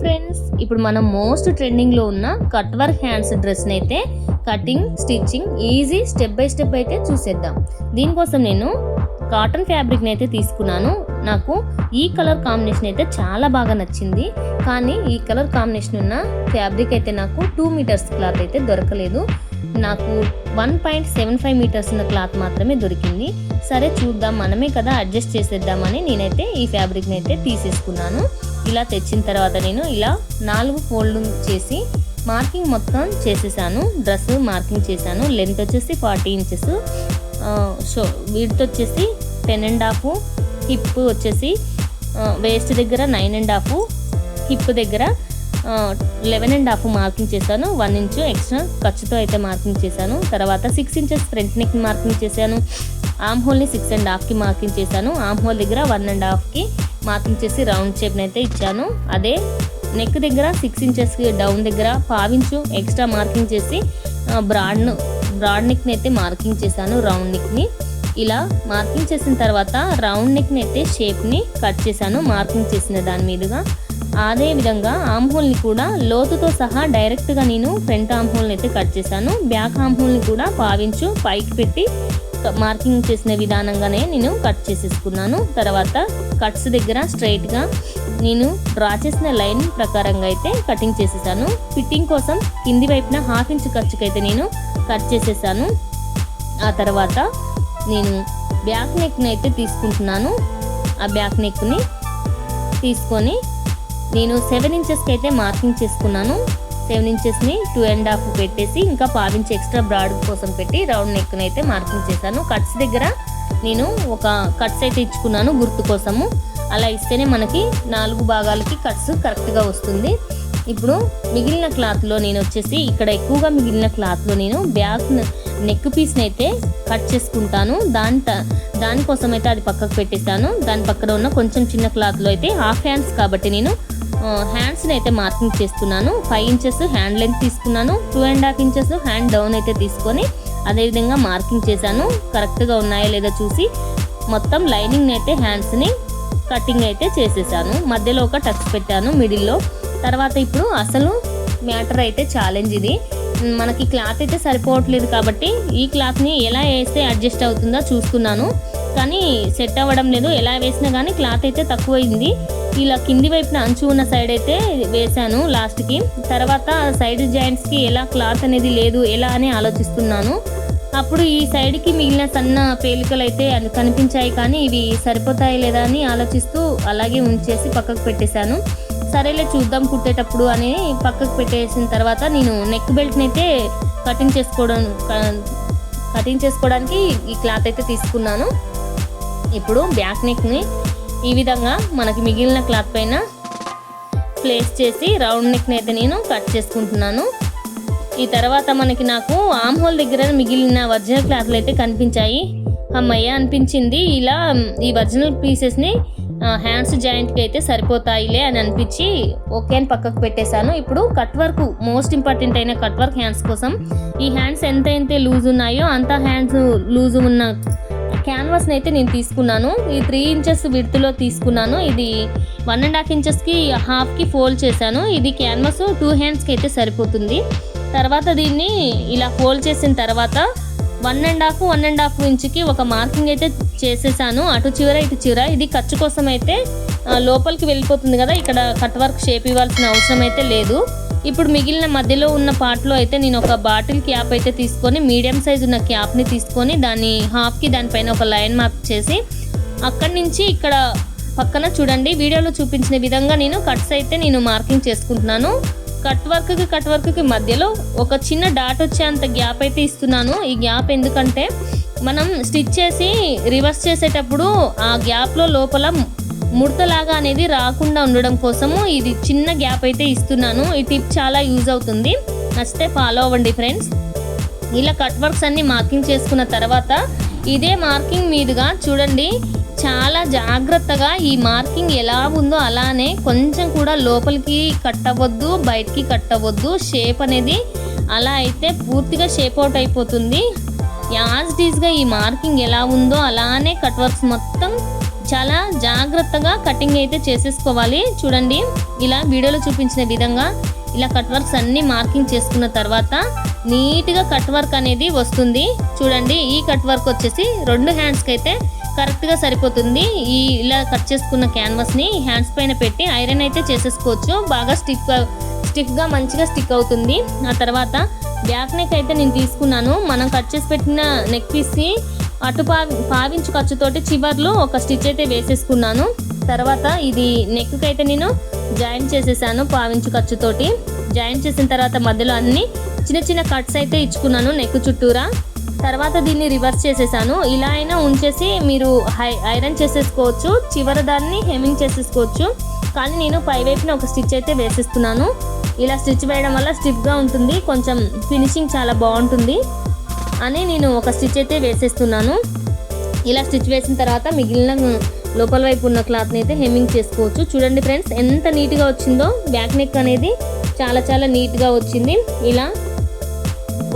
Friends, ఇప్పుడు మనం most ట్రెండింగ్లో ఉన్న కట్ వర్క్ హ్యాండ్స్ డ్రెస్ని అయితే cutting stitching easy step by step అయితే చూసేద్దాం. దీనికోసం నేను కాటన్ ఫ్యాబ్రిక్ని అయితే తీసుకున్నాను. నాకు ఈ కలర్ కాంబినేషన్ అయితే చాలా బాగా నచ్చింది. కానీ ఈ కలర్ కాంబినేషన్ ఉన్న ఫ్యాబ్రిక్ అయితే నాకు 2 మీటర్స్ క్లాత్ అయితే దొరకలేదు. నాకు 1.75 మీటర్స్ ఉన్న క్లాత్ మాత్రమే దొరికింది. సరే చూద్దాం, మనమే కదా అడ్జస్ట్ చేసేద్దామని నేనైతే ఈ ఫ్యాబ్రిక్ని అయితే తీసేసుకున్నాను. ఇలా తెచ్చిన తర్వాత నేను ఇలా 4 ఫోల్డ్ చేసి మార్కింగ్ మొత్తం చేసేసాను. డ్రెస్ మార్కింగ్ చేశాను. లెంత్ వచ్చేసి 40 ఇంచెస్, విడ్త్ వచ్చేసి 10.5, హిప్ వచ్చేసి వేస్ట్ దగ్గర 9.5, హిప్ దగ్గర 11.5 మార్కింగ్ చేశాను. 1 ఇంచు ఎక్స్ట్రా ఖర్చుతో అయితే మార్కింగ్ చేశాను. తర్వాత 6 ఇంచెస్ ఫ్రంట్ నెక్ మార్కింగ్ చేశాను. ఆర్మ్ హోల్ని 6.5కి మార్కింగ్ చేశాను. ఆర్మ్ హోల్ దగ్గర 1.5కి మార్కింగ్ చేసి రౌండ్ షేప్ని అయితే ఇచ్చాను. అదే నెక్ దగ్గర 6 ఇంచెస్కి డౌన్ దగ్గర 1/2 ఇంచు ఎక్స్ట్రా మార్కింగ్ చేసి బ్రాడ్ నెక్ని అయితే మార్కింగ్ చేశాను. రౌండ్ నెక్ని ఇలా మార్కింగ్ చేసిన తర్వాత రౌండ్ నెక్ని అయితే షేప్ని కట్ చేశాను మార్కింగ్ చేసిన దాని మీదుగా. అదే విధంగా ఆర్మ్ హోల్ని కూడా లోతుతో సహా డైరెక్ట్గా నేను ఫ్రంట్ ఆర్మ్ హోల్ని అయితే కట్ చేశాను. బ్యాక్ ఆర్మ్ హోల్ని కూడా 1/2 ఇంచు పైకి పెట్టి మార్కింగ్ చేసిన విధానంగానే నేను కట్ చేసేసుకున్నాను. తర్వాత కట్స్ దగ్గర స్ట్రైట్గా నేను డ్రా చేసిన లైన్ ప్రకారంగా అయితే కటింగ్ చేసేసాను. ఫిట్టింగ్ కోసం కింది వైపున 1/2 ఇంచు ఖర్చుకైతే నేను కట్ చేసేసాను. ఆ తర్వాత నేను బ్యాక్ నెక్ని అయితే తీసుకుంటున్నాను. ఆ బ్యాక్ నెక్ని తీసుకొని నేను 7 ఇంచెస్కి అయితే మార్కింగ్ చేసుకున్నాను. 7 ఇంచెస్ని 2.5 పెట్టేసి ఇంకా 1/2 ఇంచ్ ఎక్స్ట్రా బ్రాడ్ కోసం పెట్టి రౌండ్ నెక్ని అయితే మార్కింగ్ చేశాను. కట్స్ దగ్గర నేను ఒక కట్స్ అయితే ఇచ్చుకున్నాను గుర్తు కోసము. అలా ఇస్తేనే మనకి 4 భాగాలకి కట్స్ కరెక్ట్గా వస్తుంది. ఇప్పుడు మిగిలిన క్లాత్లో నేను వచ్చేసి ఇక్కడ ఎక్కువగా మిగిలిన క్లాత్లో నేను బ్యాక్ నెక్ పీస్ని అయితే కట్ చేసుకుంటాను. దానికోసం అయితే అది పక్కకు పెట్టేశాను. దాని పక్కన ఉన్న కొంచెం చిన్న క్లాత్లో అయితే హాఫ్ హ్యాండ్స్ కాబట్టి నేను హ్యాండ్స్ని అయితే మార్కింగ్ చేస్తున్నాను. 5 ఇంచెస్ హ్యాండ్ లెంత్ తీసుకున్నాను. 2.5 ఇంచెస్ హ్యాండ్ డౌన్ అయితే తీసుకొని అదేవిధంగా మార్కింగ్ చేశాను. కరెక్ట్గా ఉన్నాయో లేదో చూసి మొత్తం లైనింగ్ అయితే హ్యాండ్స్ని కటింగ్ అయితే చేసేసాను. మధ్యలో ఒక టక్స్ పెట్టాను మిడిల్లో. తర్వాత ఇప్పుడు అసలు మ్యాటర్ అయితే ఛాలెంజ్ ఇది. మనకి క్లాత్ అయితే సరిపోవట్లేదు కాబట్టి ఈ క్లాత్ని ఎలా వేస్తే అడ్జస్ట్ అవుతుందో చూస్తున్నాను. కానీ సెట్ అవ్వడం లేదు. ఎలా వేసినా కానీ క్లాత్ అయితే తక్కువైంది. ఇలా కింది వైపున అంచు ఉన్న సైడ్ అయితే వేశాను లాస్ట్కి. తర్వాత సైడ్ జాయింట్స్కి ఎలా క్లాత్ అనేది లేదు ఎలా అని ఆలోచిస్తున్నాను. అప్పుడు ఈ సైడ్కి మిగిలిన సన్న పేలికలు అయితే కనిపించాయి, కానీ ఇవి సరిపోతాయి లేదా అని ఆలోచిస్తూ అలాగే ఉంచేసి పక్కకు పెట్టేశాను. సరేలే చూద్దాం కుట్టేటప్పుడు అని పక్కకు పెట్టేసిన తర్వాత నేను నెక్ బెల్ట్ని అయితే కటింగ్ చేసుకోవడానికి ఈ క్లాత్ అయితే తీసుకున్నాను. ఇప్పుడు బ్యాక్ నెక్ని ఈ విధంగా మనకి మిగిలిన క్లాత్ పైన ప్లేస్ చేసి రౌండ్ నెక్ని అయితే నేను కట్ చేసుకుంటున్నాను. ఈ తర్వాత నాకు ఆర్మ్ హోల్ దగ్గర మిగిలిన ఒరిజినల్ క్లాత్లు అయితే కనిపించాయి. అమ్మయ్య అనిపించింది. ఇలా ఈ ఒరిజినల్ పీసెస్ని హ్యాండ్స్ జాయింట్కి అయితే సరిపోతాయిలే అని అనిపించి ఓకే అని పక్కకు పెట్టేశాను. ఇప్పుడు కట్ వర్క్ మోస్ట్ ఇంపార్టెంట్ అయిన కట్ వర్క్ హ్యాండ్స్ కోసం ఈ హ్యాండ్స్ ఎంతైతే లూజ్ ఉన్నాయో అంత హ్యాండ్స్ లూజ్ ఉన్న క్యాన్వాస్ని అయితే నేను తీసుకున్నాను. ఈ 3 ఇంచెస్ విడ్త్లో తీసుకున్నాను. ఇది 1.5 ఇంచెస్కి హాఫ్కి ఫోల్డ్ చేశాను. ఇది క్యాన్వాస్ 2 హ్యాండ్స్కి అయితే సరిపోతుంది. తర్వాత దీన్ని ఇలా ఫోల్డ్ చేసిన తర్వాత 1.5 ఇంచుకి ఒక మార్కింగ్ అయితే చేసేసాను. అటు చివర ఇటు చివర. ఇది ఖర్చు కోసం అయితే లోపలికి వెళ్ళిపోతుంది కదా, ఇక్కడ కట్ వర్క్ షేప్ ఇవ్వాల్సిన అవసరం అయితే లేదు. ఇప్పుడు మిగిలిన మధ్యలో ఉన్న పార్ట్లో అయితే నేను ఒక బాటిల్ క్యాప్ అయితే తీసుకొని మీడియం సైజ్ ఉన్న క్యాప్ని తీసుకొని దాన్ని హాఫ్కి దానిపైన ఒక లైన్ మార్క్ చేసి అక్కడి నుంచి ఇక్కడ పక్కన చూడండి వీడియోలో చూపించిన విధంగా నేను కట్స్ అయితే నేను మార్కింగ్ చేసుకుంటున్నాను. కట్ వర్క్కి మధ్యలో ఒక చిన్న డాట్ వచ్చేంత గ్యాప్ అయితే ఇస్తున్నాను. ఈ గ్యాప్ ఎందుకంటే మనం స్టిచ్ చేసి రివర్స్ చేసేటప్పుడు ఆ గ్యాప్లో లోపల ముడతలాగా అనేది రాకుండా ఉండడం కోసము ఇది చిన్న గ్యాప్ అయితే ఇస్తున్నాను. ఈ టిప్ చాలా యూజ్ అవుతుంది. నచ్చితే ఫాలో అవ్వండి ఫ్రెండ్స్. ఇలా కట్ వర్క్స్ అన్ని మార్కింగ్ చేసుకున్న తర్వాత ఇదే మార్కింగ్ మీదుగా చూడండి చాలా జాగ్రత్తగా ఈ మార్కింగ్ ఎలా ఉందో అలానే కొంచెం కూడా లోపలికి కట్ అవ్వద్దు, బయటికి కట్ అవ్వద్దు. షేప్ అనేది అలా అయితే పూర్తిగా షేప్ అవుట్ అయిపోతుంది. యాజ్ డీజ్గా ఈ మార్కింగ్ ఎలా ఉందో అలానే కట్ వర్క్స్ మొత్తం చాలా జాగ్రత్తగా కటింగ్ అయితే చేసేసుకోవాలి. చూడండి ఇలా వీడియోలో చూపించిన విధంగా ఇలా కట్ వర్క్స్ అన్నీ మార్కింగ్ చేసుకున్న తర్వాత నీట్గా కట్ వర్క్ అనేది వస్తుంది. చూడండి ఈ కట్ వర్క్ వచ్చేసి 2 హ్యాండ్స్కి అయితే కరెక్ట్గా సరిపోతుంది. ఇలా కట్ చేసుకున్న క్యాన్వాస్ని హ్యాండ్స్ పైన పెట్టి ఐరన్ అయితే చేసేసుకోవచ్చు. బాగా స్టిఫ్గా మంచిగా స్టిక్ అవుతుంది. ఆ తర్వాత బ్యాక్ నెక్ అయితే నేను తీసుకున్నాను. మనం కట్ చేసి పెట్టిన నెక్ పీస్ని అటు పావించు ఖర్చుతోటి చివర్లో ఒక స్టిచ్ అయితే వేసేసుకున్నాను. తర్వాత ఇది నెక్కి అయితే నేను జాయిన్ చేసేసాను. పావించు ఖర్చుతోటి జాయిన్ చేసిన తర్వాత మధ్యలో అన్ని చిన్న చిన్న కట్స్ అయితే ఇచ్చుకున్నాను నెక్ చుట్టూరా. తర్వాత దీన్ని రివర్స్ చేసేసాను. ఇలా అయినా ఉంచేసి మీరు ఐరన్ చేసేసుకోవచ్చు, చివర దాన్ని హెమ్మింగ్ చేసేసుకోవచ్చు. కానీ నేను పై వైపున ఒక స్టిచ్ అయితే వేసేస్తున్నాను. ఇలా స్టిచ్ వేయడం వల్ల స్టిఫ్గా ఉంటుంది, కొంచెం ఫినిషింగ్ చాలా బాగుంటుంది అని నేను ఒక స్టిచ్ అయితే వేసేస్తున్నాను. ఇలా స్టిచ్ వేసిన తర్వాత మిగిలిన లోపల వైపు ఉన్న క్లాత్ని అయితే హెమ్మింగ్ చేసుకోవచ్చు. చూడండి ఫ్రెండ్స్ ఎంత నీట్గా వచ్చిందో. బ్యాక్ నెక్ అనేది చాలా చాలా నీట్గా వచ్చింది. ఇలా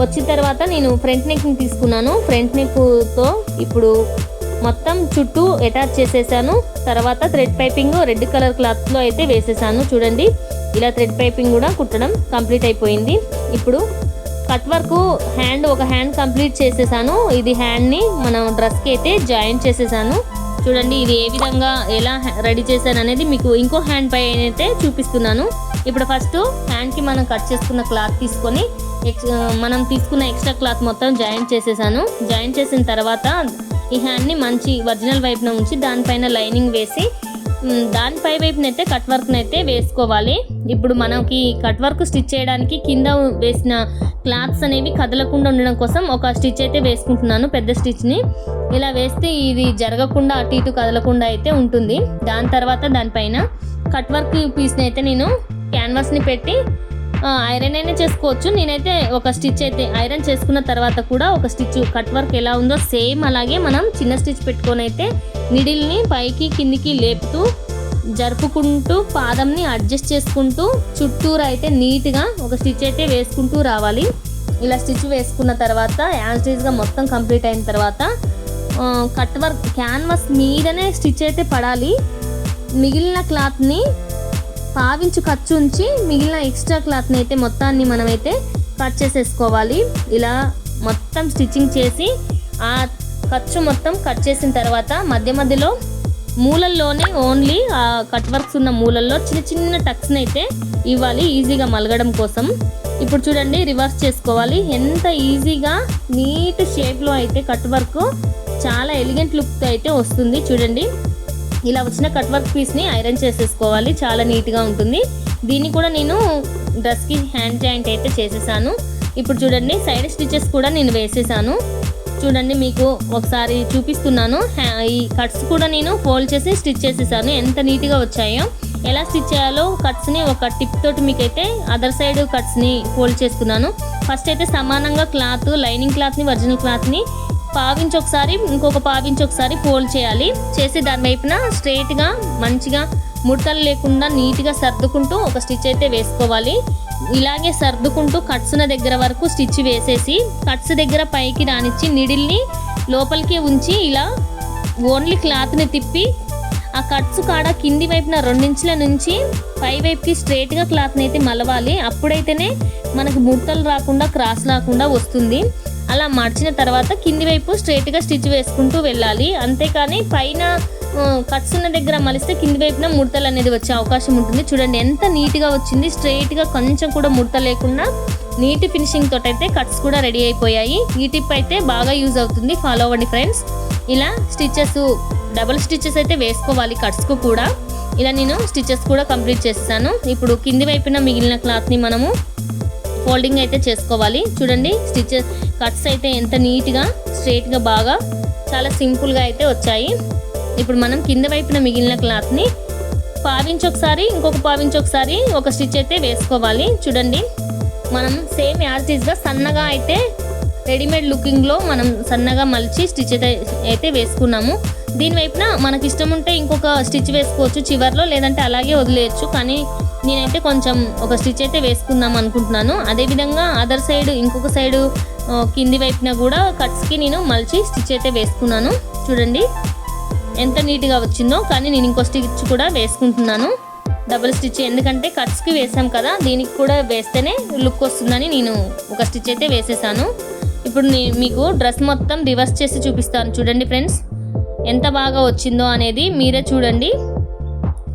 వచ్చిన తర్వాత నేను ఫ్రంట్ నెక్ని తీసుకున్నాను. ఫ్రంట్ నెక్తో ఇప్పుడు మొత్తం చుట్టూ అటాచ్ చేసేసాను. తర్వాత థ్రెడ్ పైపింగ్ రెడ్ కలర్ క్లాత్లో అయితే వేసేసాను. చూడండి ఇలా థ్రెడ్ పైపింగ్ కూడా కుట్టడం కంప్లీట్ అయిపోయింది. ఇప్పుడు కట్ వర్క్ ఒక హ్యాండ్ కంప్లీట్ చేసేసాను. ఇది హ్యాండ్ని మనం డ్రెస్కి అయితే జాయిన్ చేసేసాను. చూడండి ఇది ఏ విధంగా ఎలా రెడీ చేశాను అనేది మీకు ఇంకో హ్యాండ్ పై అయితే చూపిస్తున్నాను. ఇప్పుడు ఫస్ట్ హ్యాండ్కి మనం కట్ చేసుకున్న క్లాత్ తీసుకొని మనం తీసుకున్న ఎక్స్ట్రా క్లాత్ మొత్తం జాయిన్ చేసేసాను. జాయిన్ చేసిన తర్వాత ఈ హ్యాండ్ని మంచి ఒరిజినల్ వైపున ఉంచి దానిపైన లైనింగ్ వేసి దానిపై వైపునైతే కట్ వర్క్ని అయితే వేసుకోవాలి. ఇప్పుడు మనకి కట్ వర్క్ స్టిచ్ చేయడానికి కింద వేసిన క్లాత్స్ అనేవి కదలకుండా ఉండడం కోసం ఒక స్టిచ్ అయితే వేసుకుంటున్నాను, పెద్ద స్టిచ్ని. ఇలా వేస్తే ఇది జరగకుండా అటు ఇటు కదలకుండా అయితే ఉంటుంది. దాని తర్వాత దానిపైన కట్ వర్క్ పీస్ని అయితే నేను క్యాన్వాస్ని పెట్టి ఐరన్ అయినా చేసుకోవచ్చు. నేనైతే ఒక స్టిచ్ అయితే ఐరన్ చేసుకున్న తర్వాత కూడా ఒక స్టిచ్ కట్ వర్క్ ఎలా ఉందో సేమ్ అలాగే మనం చిన్న స్టిచ్ పెట్టుకొని అయితే నిడిల్ని పైకి కిందికి లేపుతూ జరుపుకుంటూ పాదంని అడ్జస్ట్ చేసుకుంటూ చుట్టూరు అయితే నీట్గా ఒక స్టిచ్ అయితే వేసుకుంటూ రావాలి. ఇలా స్టిచ్ వేసుకున్న తర్వాత యాజ్టీజ్గా మొత్తం కంప్లీట్ అయిన తర్వాత కట్ వర్క్ క్యాన్వాస్ మీదనే స్టిచ్ అయితే పడాలి. మిగిలిన క్లాత్ని పావించు ఖర్చు ఉంచి మిగిలిన ఎక్స్ట్రా క్లాత్ని అయితే మొత్తాన్ని మనమైతే కట్ చేసేసుకోవాలి. ఇలా మొత్తం స్టిచ్చింగ్ చేసి ఆ ఖర్చు మొత్తం కట్ చేసిన తర్వాత మధ్య మధ్యలో మూలల్లోనే ఓన్లీ ఆ కట్ వర్క్స్ ఉన్న మూలల్లో చిన్న చిన్న టక్స్ని అయితే ఇవ్వాలి ఈజీగా మలగడం కోసం. ఇప్పుడు చూడండి రివర్స్ చేసుకోవాలి. ఎంత ఈజీగా నీట్ షేప్లో అయితే కట్ వర్క్ చాలా ఎలిగెంట్ లుక్ అయితే వస్తుంది. చూడండి ఇలా వచ్చిన కట్ వర్క్ పీస్ని ఐరన్ చేసేసుకోవాలి, చాలా నీట్గా ఉంటుంది. దీన్ని కూడా నేను డ్రెస్కి హ్యాండ్ జాయింట్ అయితే చేసేసాను. ఇప్పుడు చూడండి సైడ్ స్టిచెస్ కూడా నేను వేసేసాను. చూడండి మీకు ఒకసారి చూపిస్తున్నాను. ఈ కట్స్ కూడా నేను ఫోల్డ్ చేసి స్టిచ్ చేసేసాను. ఎంత నీట్గా వచ్చాయో. ఎలా స్టిచ్ చేయాలో కట్స్ని ఒక టిప్ తోటి మీకైతే అదర్ సైడ్ కట్స్ని ఫోల్డ్ చేస్తున్నాను. ఫస్ట్ అయితే సమానంగా క్లాత్ లైనింగ్ క్లాత్ని ఒరిజినల్ క్లాత్ని పావించి ఒకసారి ఇంకొక పావించి ఒకసారి ఫోల్డ్ చేయాలి. చేసి దాని వైపున స్ట్రైట్గా మంచిగా ముడతలు లేకుండా నీట్గా సర్దుకుంటూ ఒక స్టిచ్ అయితే వేసుకోవాలి. ఇలాగే సర్దుకుంటూ కట్స్న దగ్గర వరకు స్టిచ్ వేసేసి కట్స్ దగ్గర పైకి రానిచ్చి నిడిల్ని లోపలికి ఉంచి ఇలా ఓన్లీ క్లాత్ని తిప్పి ఆ కట్స్ కాడ కింది వైపున 2 ఇంచుల నుంచి పై వైపుకి స్ట్రైట్గా క్లాత్ని అయితే మలవాలి. అప్పుడైతేనే మనకు ముడతలు రాకుండా క్రాస్ రాకుండా వస్తుంది. అలా మార్చిన తర్వాత కింది వైపు స్ట్రైట్గా స్టిచ్ వేసుకుంటూ వెళ్ళాలి. అంతేకాని పైన కట్స్ ఉన్న దగ్గర మలిస్తే కింది వైపున ముడతలు అనేది వచ్చే అవకాశం ఉంటుంది. చూడండి ఎంత నీట్గా వచ్చింది. స్ట్రైట్గా కొంచెం కూడా ముడత లేకుండా నీట్ ఫినిషింగ్ తోటి అయితే కట్స్ కూడా రెడీ అయిపోయాయి. ఈ టిప్ అయితే బాగా యూజ్ అవుతుంది, ఫాలో అవ్వండి ఫ్రెండ్స్. ఇలా స్టిచెస్ డబుల్ స్టిచెస్ అయితే వేసుకోవాలి కట్స్కు కూడా. ఇలా నేను స్టిచెస్ కూడా కంప్లీట్ చేసేసాను. ఇప్పుడు కింది వైపున మిగిలిన క్లాత్ని మనము ఫోల్డింగ్ అయితే చేసుకోవాలి. చూడండి స్టిచెస్ కట్స్ అయితే ఎంత నీట్గా స్ట్రైట్గా బాగా చాలా సింపుల్గా అయితే వచ్చాయి. ఇప్పుడు మనం కింద వైపున మిగిలిన క్లాత్ని పావించి ఒకసారి ఇంకొక పావించి ఒకసారి ఒక స్టిచ్ అయితే వేసుకోవాలి. చూడండి మనం సేమ్ యాజ్ ఈజ్గా సన్నగా అయితే రెడీమేడ్ లుకింగ్లో మనం సన్నగా మలిచి స్టిచ్ అయితే వేసుకున్నాము. దీని వైపున మనకి ఇష్టం ఉంటే ఇంకొక స్టిచ్ వేసుకోవచ్చు చివర్లో, లేదంటే అలాగే వదిలేయచ్చు. కానీ నేనైతే కొంచెం ఒక స్టిచ్ అయితే వేసుకుందాం అనుకుంటున్నాను. అదేవిధంగా అదర్ సైడ్ ఇంకొక సైడు కింది వైపున కూడా కట్స్కి నేను మలిచి స్టిచ్ అయితే వేసుకున్నాను. చూడండి ఎంత నీట్గా వచ్చిందో. కానీ నేను ఇంకో స్టిచ్ కూడా వేసుకుంటున్నాను, డబుల్ స్టిచ్. ఎందుకంటే కట్స్కి వేసాం కదా, దీనికి కూడా వేస్తేనే లుక్ వస్తుందని నేను ఒక స్టిచ్ అయితే వేసేసాను. ఇప్పుడు మీకు డ్రెస్ మొత్తం రివర్స్ చేసి చూపిస్తాను చూడండి ఫ్రెండ్స్, ఎంత బాగా వచ్చిందో అనేది మీరే చూడండి.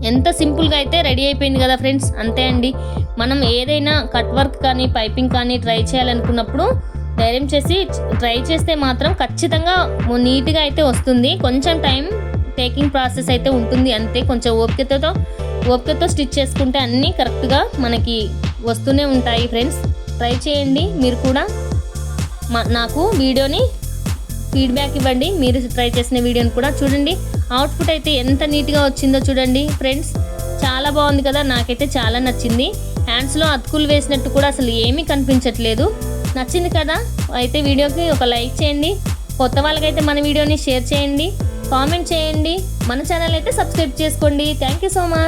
ఎంత సింపుల్గా అయితే రెడీ అయిపోయింది కదా ఫ్రెండ్స్. అంతే అండి, మనం ఏదైనా కట్ వర్క్ కానీ పైపింగ్ కానీ ట్రై చేయాలనుకున్నప్పుడు ధైర్యం చేసి ట్రై చేస్తే మాత్రం ఖచ్చితంగా నీట్గా అయితే వస్తుంది. కొంచెం టైం టేకింగ్ ప్రాసెస్ అయితే ఉంటుంది అంతే. కొంచెం ఓపికతో స్టిచ్ చేసుకుంటే అన్నీ కరెక్ట్గా మనకి వస్తూనే ఉంటాయి ఫ్రెండ్స్. ట్రై చేయండి మీరు కూడా. నాకు వీడియోని ఫీడ్బ్యాక్ ఇవ్వండి, మీరు ట్రై చేసిన వీడియోని కూడా చూడండి. అవుట్పుట్ అయితే ఎంత నీట్గా వచ్చిందో చూడండి ఫ్రెండ్స్, చాలా బాగుంది కదా. నాకైతే చాలా నచ్చింది. హ్యాండ్స్లో అతుకులు వేసినట్టు కూడా అసలు ఏమీ కనిపించట్లేదు. నచ్చింది కదా, అయితే వీడియోకి ఒక లైక్ చేయండి. కొత్త వాళ్ళకైతే మన వీడియోని షేర్ చేయండి, కామెంట్ చేయండి. మన ఛానల్ అయితే సబ్స్క్రైబ్ చేసుకోండి. Thank you so much.